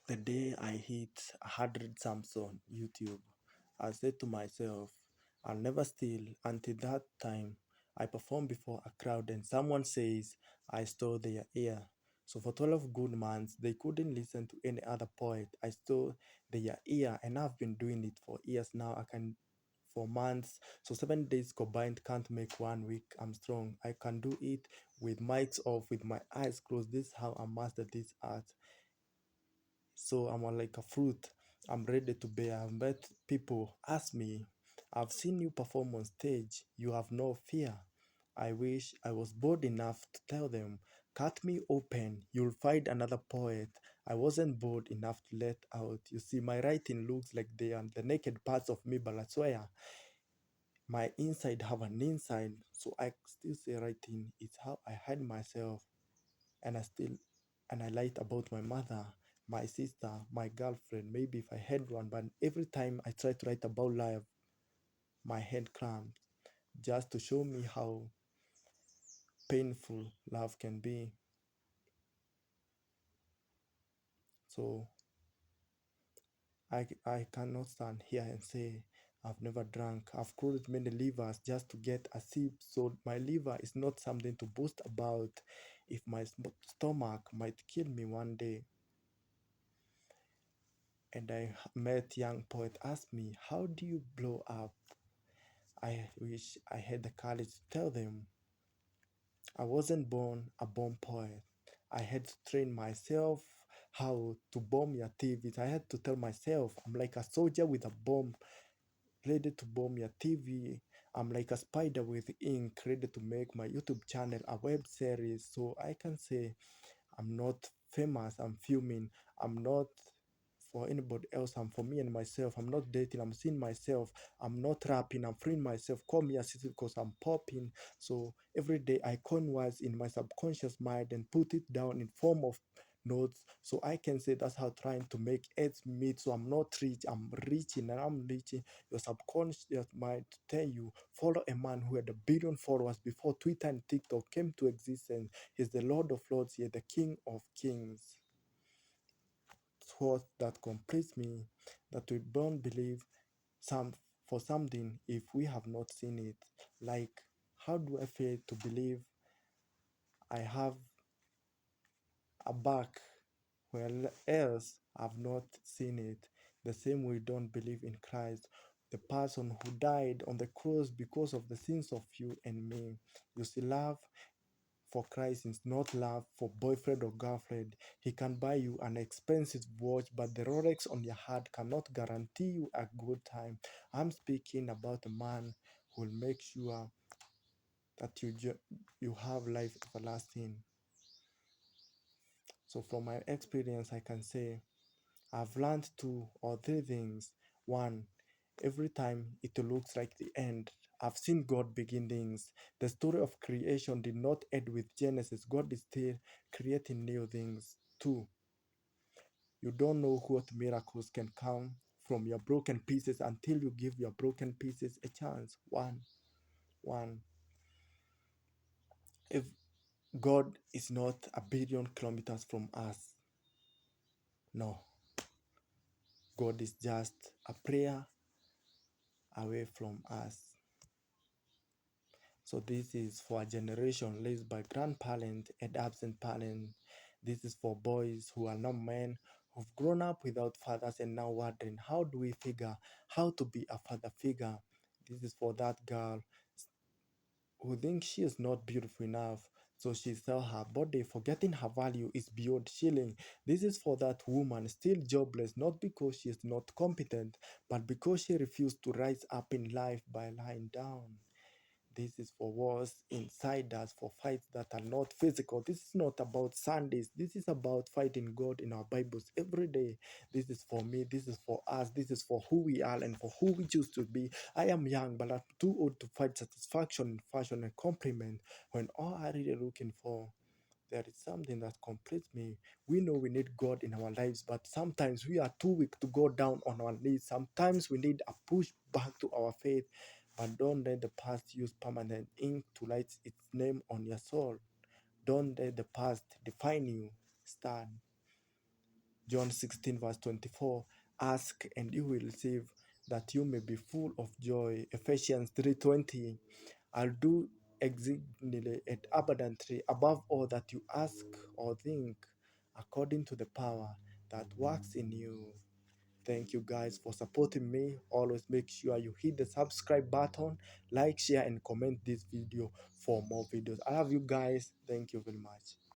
The day I hit 100 subs on YouTube, I said to myself, I'll never steal. Until that time, I perform before a crowd and someone says I stole their ear. So for 12 good months, they couldn't listen to any other poet. I stole their ear and I've been doing it for years now. I can for months. So 7 days combined can't make 1 week. I'm strong. I can do it with mics off, with my eyes closed. This is how I mastered this art. So I'm like a fruit. I'm ready to bear. I've met people ask me, I've seen you perform on stage. You have no fear. I wish I was bold enough to tell them, cut me open. You'll find another poet. I wasn't bold enough to let out. You see, my writing looks like they are the naked parts of me, but I swear my inside have an inside. So I still say writing is how I hide myself, and I lied about my mother, my sister, my girlfriend, maybe if I had one, but every time I try to write about love, my head cramps just to show me how painful love can be. So I cannot stand here and say I've never drunk. I've closed many livers just to get a sip. So my liver is not something to boast about. If my stomach might kill me one day. And I met young poet ask me, how do you blow up? I wish I had the courage to tell them I wasn't born a bomb poet. I had to train myself how to bomb your TVs. I had to tell myself I'm like a soldier with a bomb ready to bomb your TV. I'm like a spider with ink ready to make my YouTube channel a web series. So I can say I'm not famous, I'm fuming. I'm not for anybody else, I'm for me and myself. I'm not dating, I'm seeing myself. I'm not rapping, I'm freeing myself. Call me a city because I'm popping. So every day I coin words in my subconscious mind and put it down in form of notes. So I can say that's how trying to make ends meet. So I'm not rich, I'm reaching and I'm reaching. Your subconscious mind to tell you follow a man who had 1 billion followers before Twitter and TikTok came to existence. He's the Lord of Lords, he's the King of Kings. Thought that completes me, that we don't believe some for something if we have not seen it. Like, how do I fail to believe I have a back where else I've not seen it? The same way don't believe in Christ, the person who died on the cross because of the sins of you and me. You see, love for Christ is not love for boyfriend or girlfriend. He can buy you an expensive watch, but the Rolex on your heart cannot guarantee you a good time. I'm speaking about a man who will make sure that you have life everlasting. So from my experience, I can say I've learned 2 or 3 things. One, every time it looks like the end, I've seen God begin things. The story of creation did not end with Genesis. God is still creating new things. Two, you don't know what miracles can come from your broken pieces until you give your broken pieces a chance. One. If God is not 1 billion kilometers from us, no. God is just a prayer away from us. So this is for a generation raised by grandparent and absent parent. This is for boys who are not men, who've grown up without fathers and now wondering how do we figure how to be a father figure. This is for that girl who thinks she is not beautiful enough, so she sells her body, forgetting her value is beyond shilling. This is for that woman still jobless, not because she is not competent, but because she refused to rise up in life by lying down. This is for wars inside us, for fights that are not physical. This is not about Sundays. This is about fighting God in our Bibles every day. This is for me. This is for us. This is for who we are and for who we choose to be. I am young, but I'm too old to find satisfaction, fashion, and compliment when all I'm really looking for there is something that completes me. We know we need God in our lives, but sometimes we are too weak to go down on our knees. Sometimes we need a push back to our faith, but don't let the past use permanent ink to write its name on your soul. Don't let the past define you. Stand. John 16, verse 24. Ask and you will receive, that you may be full of joy. Ephesians 3:20. I'll do exceedingly and abundantly above all that you ask or think, according to the power that works in you. Thank you guys for supporting me. Always make sure you hit the subscribe button, like, share, and comment this video for more videos. I love you guys. Thank you very much.